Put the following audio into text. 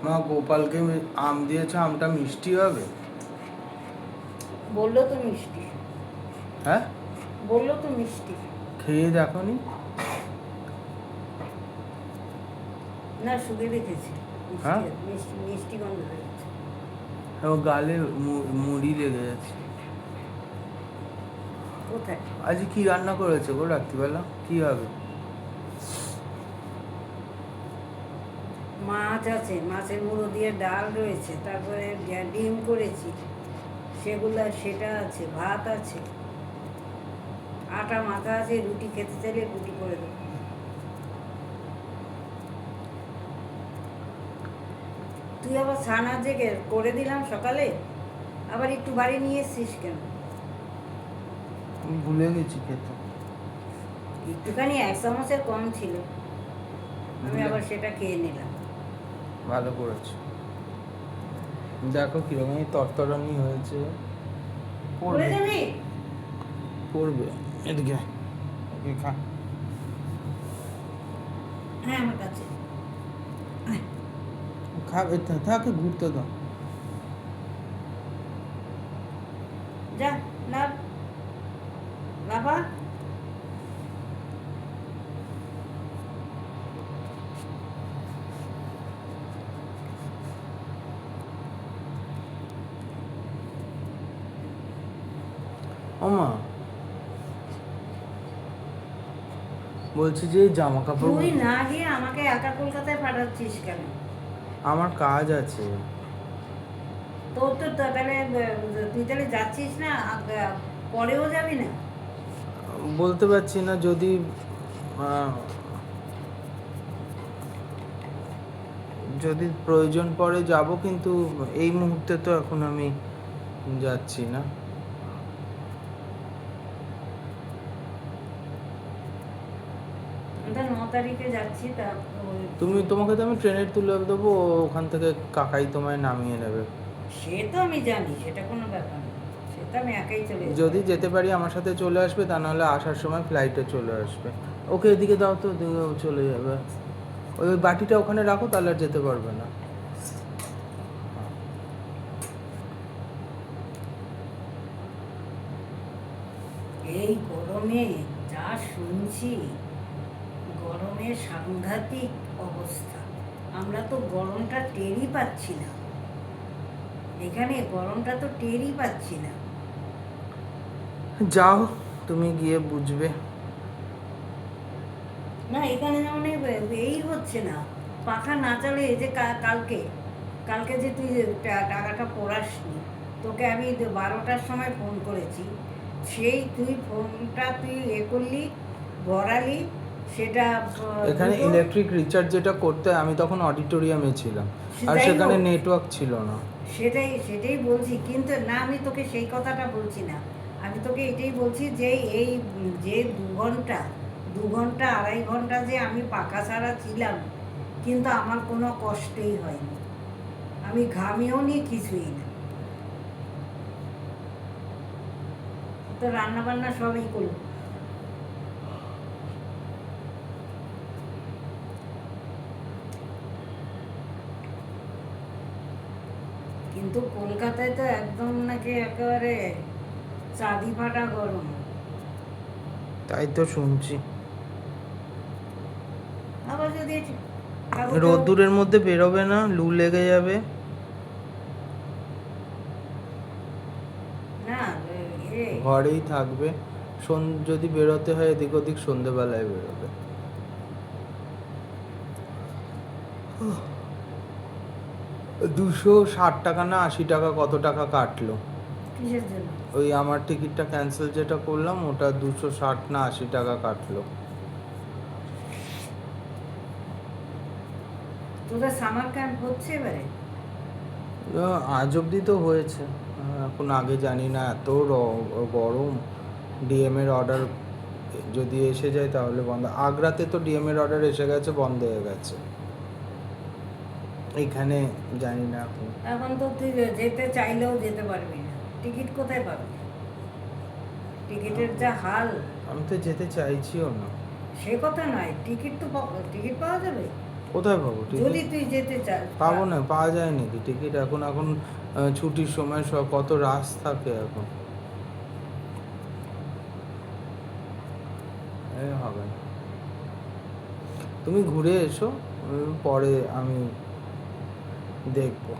মা গোপালকে আম দিয়েছে, আমটা মিষ্টি হবে? বললো তো মিষ্টি। হ্যাঁ, বললো তো মিষ্টি। খেয়ে দেখোনি? না, শুধু দেখেছি হ্যাঁ, মিষ্টি মিষ্টি মিষ্টি গন্ধ বেরোচ্ছে। ও গালে মুড়ি লেগে যাচ্ছে। কোথায়? আজ কি রান্না করেছে গো রাত্রিবেলা? কি হবে? মাছ আছে, মাছের মুড়ো দিয়ে ডাল রয়েছে, তারপরে ডিম করেছি, সেটা আছে, ভাত আছে, আটা মাখা আছে, রুটি খেতে চাইলে রুটি করে দেবো। তুই আবার ছানা যে করে দিলাম সকালে, আবার একটু বাড়ি নিয়ে এসছিস কেন? আমি ভুলে গেছি খেতে। একটুখানি 1 চামচের কম ছিল, আমি আবার সেটা খেয়ে নিলাম। ভালো করেছো। দেখো কিরকম তরতরানি হয়েছে। পড়ে যাবি? পড়বে। এদিকে ওকে খা। হ্যাঁ, আমার কাছে। খাবে থাকে, ঘুরতে দাও। যা, লাভ লাভা। ওমা, বলছি যে জামা কাপড় তুই না গিয়ে আমাকে একা কলকাতায় পাঠাচ্ছিস কেন? আমার কাজ আছে। তোর তো তাহলে তুই তাহলে যাচ্ছিস না, পরেও যাবি না? বলতে পারছি না, যদি আহ, যদি প্রয়োজন পড়ে যাব, কিন্তু এই মুহূর্তে তো এখন আমি যাচ্ছি না। আমরা 9 তারিখে যাচ্ছি, তা তোমাকে তো আমি ট্রেনে তুলে দেবো, ওখান থেকে কাকাই তোমায় নামিয়ে নেবে। সে তো আমি জানি, সেটা কোনো ব্যাপার না, সেটা আমি একাই চলে যেতে যদি পারি। যেতে পারি আমার সাথে চলে আসবে, তা নাহলে আসার সময় ফ্লাইটে চলে আসবে। ওকে এদিকে দাও তো, এদিকে ও চলে যাবে। ওই বাটিটা ওখানে রাখো, তাহলে আর যেতে পারবে না। এই গরমে যা শুনছি, গরমের সাংঘাতিক অবস্থা। আমরা তো গরমটা টেরই পাচ্ছি না, এখানে গরমটা তো টেরই পাচ্ছি না। যাও, তুমি গিয়ে বুঝবে। না, এখানে যেমন এই হচ্ছে না, পাখা না চালে। এই যে কালকে কালকে যে তুই টাকাটা পড়াসনি, তোকে আমি 12টার সময় ফোন করেছি, সেই তুই ফোনটা করলি, ভরালি, সেটা এখানে ইলেকট্রিক রিচার্জ যেটা করতে, আমি তখন অডিটোরিয়ামে ছিলাম, আর যাই সেখানে হোক, নেটওয়ার্ক ছিল না। সেটাই বলছি, কিন্তু না, আমি তোকে সেই কথাটা বলছি না। আমি তোকে এটাই বলছি যে এই যে 2 ঘন্টা 2.5 ঘন্টা যে আমি পাখা ছাড়া ছিলাম, কিন্তু আমার কোনো কষ্টই হয়নি, আমি ঘামিও নি, কিছুই না। তো রান্না বান্না সবই করলো, কিন্তু কলকাতায় তো একদম নাকি একেবারে চাঁদি ফাটা গরম। তাই তো শুনছি। আবার যদি রোদ্দুরের মধ্যে বেরোবে না, লু লেগে যাবে। না, ঘরেই থাকবে। যদি বেরোতে হয় এদিক ওদিক, সন্ধেবেলায় বেরোবে। 260 টাকা না 80 টাকা, কত টাকা কাটলো? কিসের জন্য? ওই আমার টিকিটটা ক্যান্সেল যেটা করলাম, ওটা 260 না 80 টাকা কাটলো। তোদের সামার ক্যাম্প হচ্ছে এবারে? আজ অবধি তো হয়েছে, এখন আগে জানি না। এত গরম। ডিএমের অর্ডার যদি এসে যায় তাহলে বন্ধ। আগ্রাতে তো ডিএমের অর্ডার এসে গেছে, বন্ধ হয়ে গেছে। এইখানে জানি না এখন। এখন তো তুই যেতে চাইলেও যেতে পারবি না, টিকিট কোথায় পাবি? টিকিটের যা হাল। আমি তো যেতে চাইছিও না। সে কথা নয়, টিকিট পাওয়া যাবে? কোথায় পাবো যদি টিকিট? তুই যেতে চাস পাবো না, পাওয়া যায় নাকি টিকিট এখন? এখন ছুটির সময় সব কত রাশ থাকে এখন। হবে না, তুমি ঘুরে এসো, পরে আমি দেখবো।